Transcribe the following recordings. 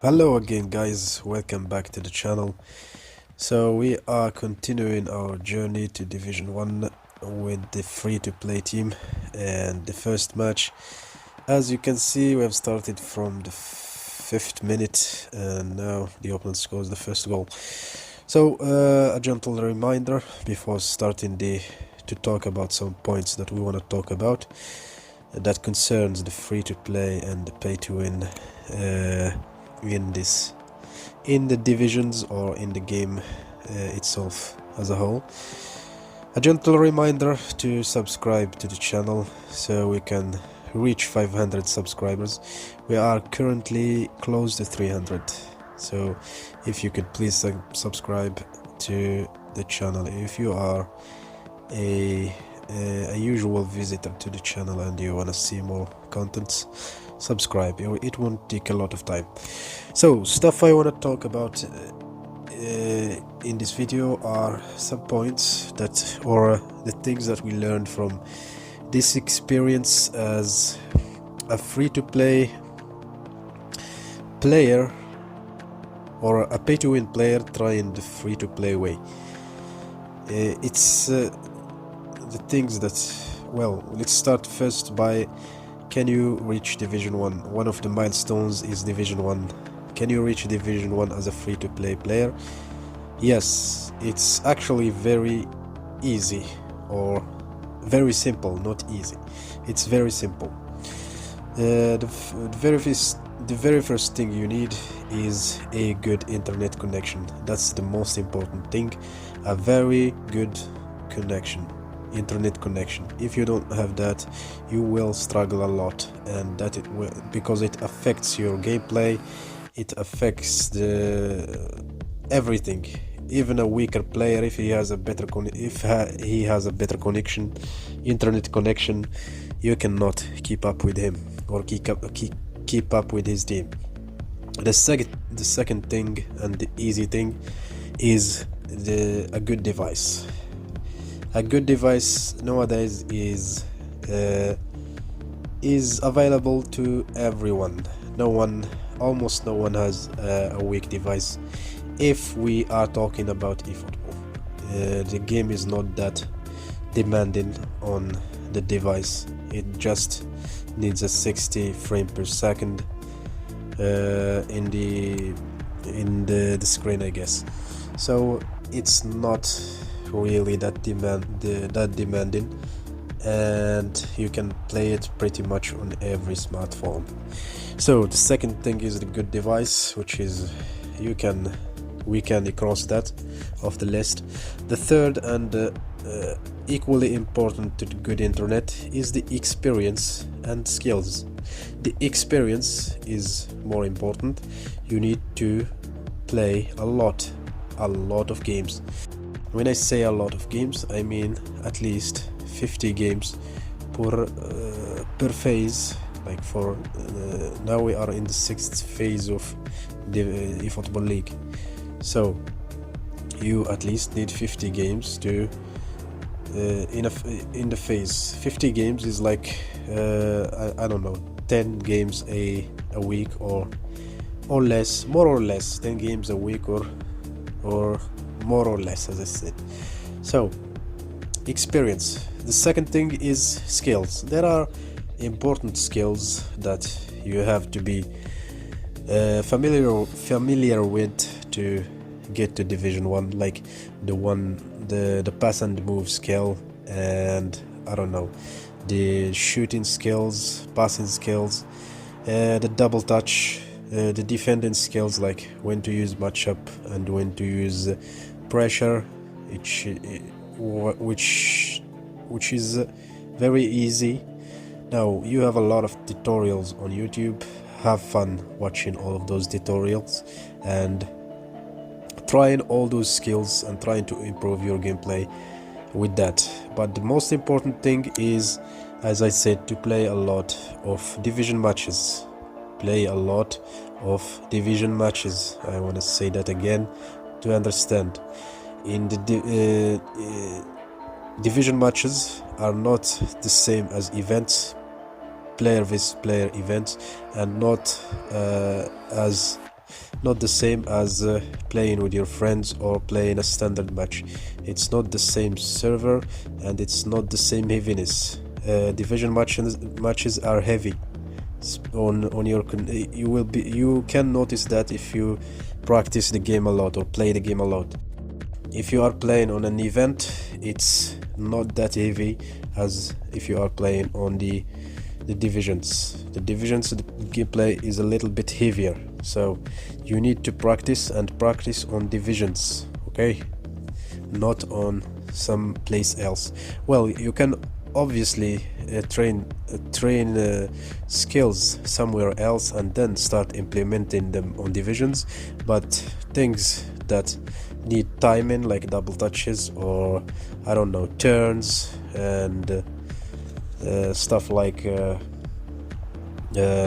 Hello again guys, welcome back to the channel. So we are continuing our journey to Division 1 with the free-to-play team, and the first match, as you can see, we have started from the 5th minute and now the opponent scores the first goal. So a gentle reminder before starting to talk about some points that we want to talk about that concerns the free-to-play and the pay-to-win in the divisions or in the game itself as a whole. A gentle reminder to subscribe to the channel so we can reach 500 subscribers. We are currently close to 300, so if you could please subscribe to the channel. If you are a usual visitor to the channel and you want to see more contents, subscribe. It won't take a lot of time. So stuff I want to talk about in this video are some points or the things that we learned from this experience as a free-to-play player or a pay-to-win player trying the free-to-play way. It's the things that, well, let's start first by, can you reach Division 1? One of the milestones is Division 1. Can you reach Division 1 as a free-to-play player? Yes, it's actually very easy, or very simple, not easy. It's very simple. The very first thing you need is a good internet connection. That's the most important thing. A very good connection. Internet connection. If you don't have that, you will struggle a lot, and that it will, because it affects your gameplay, it affects everything. Even a weaker player, if he has a better connection, internet connection, you cannot keep up with him or keep up with his team. The second thing, and the easy thing, is a good device. A good device nowadays is available to everyone. Almost no one has a weak device. If we are talking about eFootball, the game is not that demanding on the device. It just needs a 60 frame per second in the screen, I guess. So it's not really that demanding, and you can play it pretty much on every smartphone. So the second thing is the good device, which is we can cross that off the list. The third and equally important to the good internet is the experience and skills. The experience is more important. You need to play a lot of games. When I say a lot of games, I mean at least 50 games per phase. Like for now we are in the 6th phase of the eFootball League, so you at least need 50 games to in the phase. 50 games is like I don't know, 10 games a week or less, more or less 10 games a week or more or less, as I said. So experience. The second thing is skills. There are important skills that you have to be familiar with to get to Division 1, like the pass and move skill, and I don't know, the shooting skills, passing skills, the double touch, the defending skills, like when to use matchup and when to use pressure, which is very easy. Now you have a lot of tutorials on YouTube. Have fun watching all of those tutorials and trying all those skills and trying to improve your gameplay with that. But the most important thing is, as I said, to play a lot of division matches. Play a lot of division matches. I want to say that again to understand. In the division matches are not the same as events, player vs player events, and not as not the same as playing with your friends or playing a standard match. It's not the same server and it's not the same heaviness. Division matches are heavy on your you can notice that if you practice the game a lot or play the game a lot. If you are playing on an event, it's not that heavy as if you are playing on the divisions. The gameplay is a little bit heavier, so you need to practice on divisions, okay, not on some place else. Well, you can obviously train skills somewhere else and then start implementing them on divisions, but things that need timing, like double touches or I don't know, turns and stuff like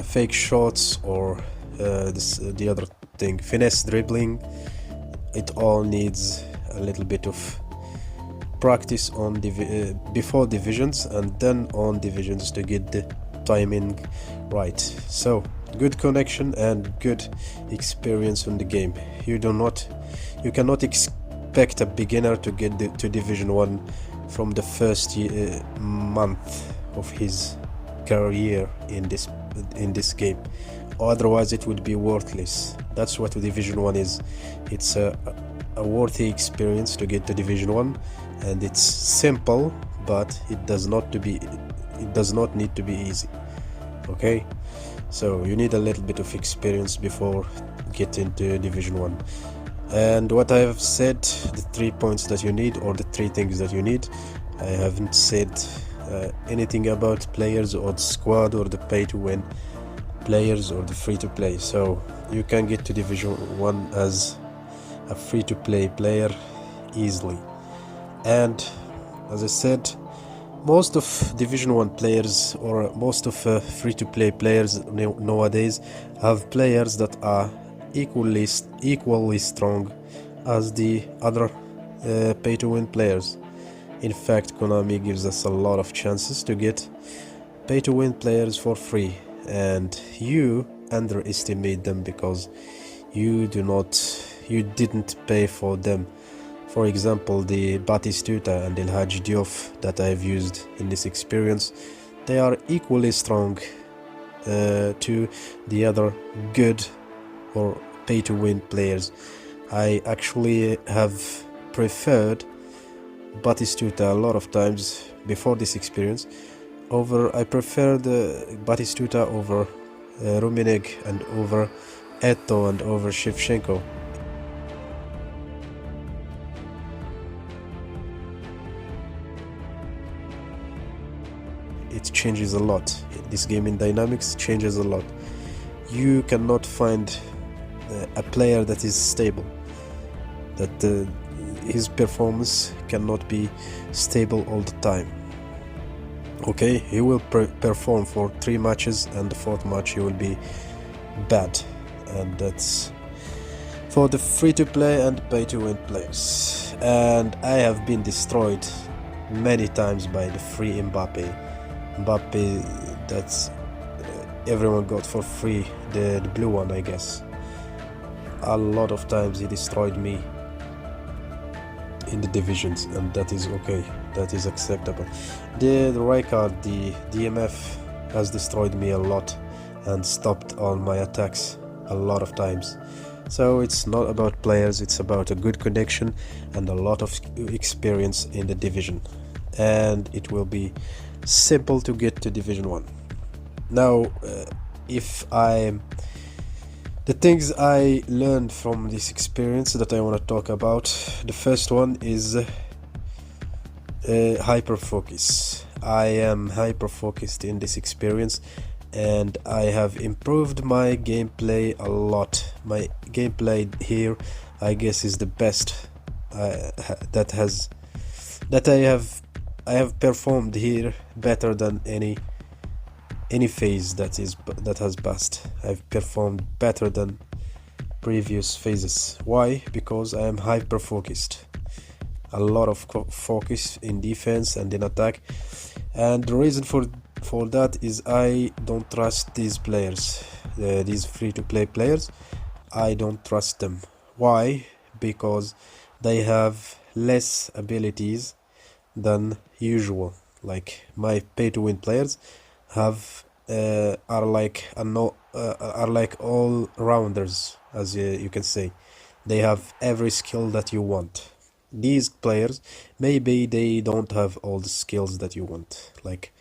fake shots or the other thing, finesse dribbling, it all needs a little bit of practice on before divisions and then on divisions to get the timing right. So good connection and good experience in the game. You cannot expect a beginner to get to Division 1 from the first month of his career in this game, otherwise it would be worthless. That's what Division 1 is. It's a worthy experience to get to Division 1, and it's simple, but it does not need to be easy. Okay, so you need a little bit of experience before getting to Division 1. And what I have said, the 3 points that you need, or the 3 things that you need, I haven't said anything about players or the squad or the pay to win players or the free to play. So you can get to Division 1 as a free to play player easily. And as I said, most of Division 1 players or most of free to play players nowadays have players that are equally strong as the other pay to win players. In fact, Konami gives us a lot of chances to get pay to win players for free, and you underestimate them because you didn't pay for them. For example, the Batistuta and El-Hadji Diouf that I've used in this experience, they are equally strong to the other good or pay to win players. I actually have preferred Batistuta a lot of times before this experience. I preferred Batistuta over Rummenigge and over Eto'o and over Shevchenko. It changes a lot. This game in dynamics changes a lot. You cannot find a player that is stable, that his performance cannot be stable all the time. Okay, he will perform for 3 matches and the 4th match he will be bad, and that's for the free to play and pay to win players. And I have been destroyed many times by the free Mbappe that's everyone got for free, the blue one, I guess. A lot of times he destroyed me in the divisions, and that is okay, that is acceptable. The Rijkaard, the DMF, has destroyed me a lot and stopped all my attacks a lot of times. So it's not about players, it's about a good connection and a lot of experience in the division, and it will be simple to get to Division 1. Now, the things I learned from this experience that I want to talk about, the first one is hyper focus. I am hyper focused in this experience, and I have improved my gameplay a lot. My gameplay here, I guess, is the best that I have performed here, better than any phase that has passed. I've performed better than previous phases. Why? Because I am hyper focused. A lot of focus in defense and in attack, and the reason for that is I don't trust these players, these free to play players. I don't trust them. Why? Because they have less abilities than usual. Like my pay to win players have are like a no are like all rounders, as you can say. They have every skill that you want. These players, maybe they don't have all the skills that you want. Like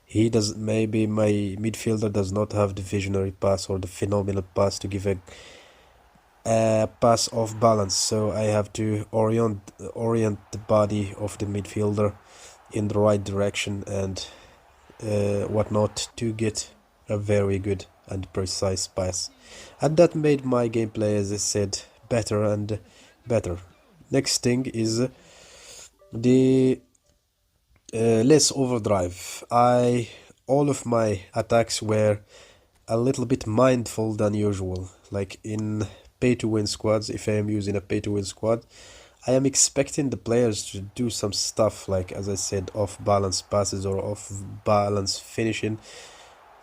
he does, maybe my midfielder does not have the visionary pass or the phenomenal pass to give a pass off balance. So I have to orient the body of the midfielder in the right direction and whatnot to get a very good and precise pass. And that made my gameplay, as I said, better and better. Next thing is the less overdrive. All of my attacks were a little bit mindful than usual. Like in pay to win squads, if I am using a pay to win squad, I am expecting the players to do some stuff like, as I said, off balance passes or off balance finishing.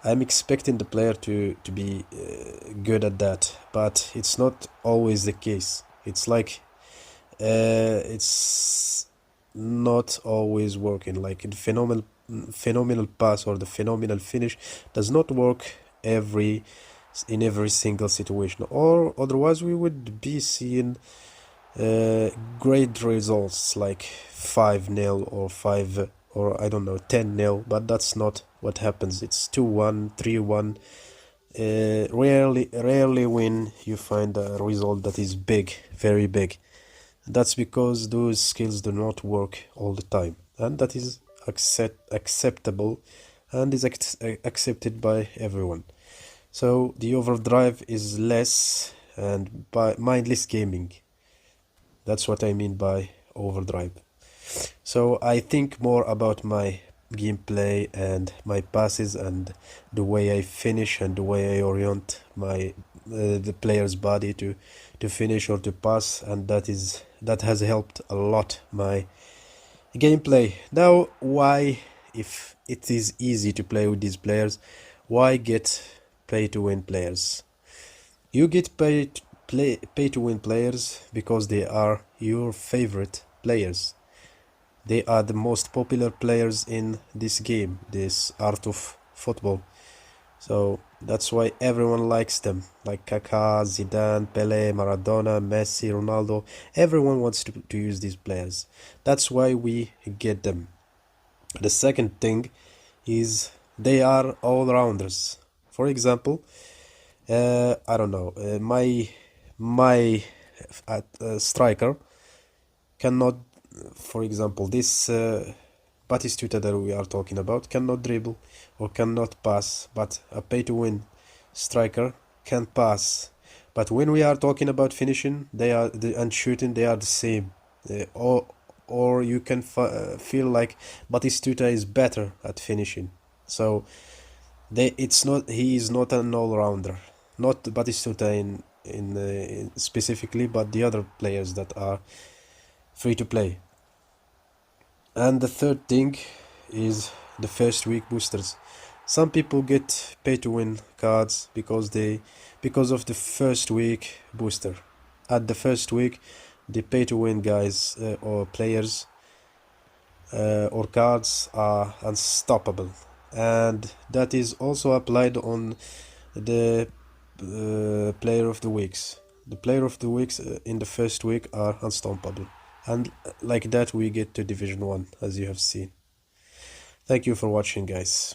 I'm expecting the player to be good at that, but it's not always the case. It's not always working. Like the phenomenal pass or the phenomenal finish does not work in every single situation, or otherwise we would be seeing great results like 5-0 or 5 or I don't know 10-0, but that's not what happens. It's 2-1, 3-1. Rarely when you find a result that is big, very big. That's because those skills do not work all the time, and that is acceptable and is accepted by everyone. So the overdrive is less and by mindless gaming. That's what I mean by overdrive. So I think more about my gameplay and my passes and the way I finish and the way I orient my the player's body to finish or to pass, and that has helped a lot my gameplay. Now, why, if it is easy to play with these players, why get pay to win players? You get pay to win players because they are your favorite players. They are the most popular players in this game, this art of football. So that's why everyone likes them. Like Kaká, Zidane, Pelé, Maradona, Messi, Ronaldo. Everyone wants to use these players. That's why we get them. The second thing is they are all-rounders. For example, I don't know, my striker cannot, for example, this Batistuta that we are talking about cannot dribble or cannot pass, but a pay-to-win striker can pass. But when we are talking about finishing, and shooting, they are the same. Or you can feel like Batistuta is better at finishing. So he is not an all-rounder. Not Batistuta in specifically, but the other players that are free to play. And the third thing is the first week boosters. Some people get pay to win cards because of the first week booster. At the first week, the pay to win guys or players or cards are unstoppable, and that is also applied on the player of the weeks. The player of the weeks in the first week are unstoppable, and like that we get to Division 1, as you have seen. Thank you for watching, guys.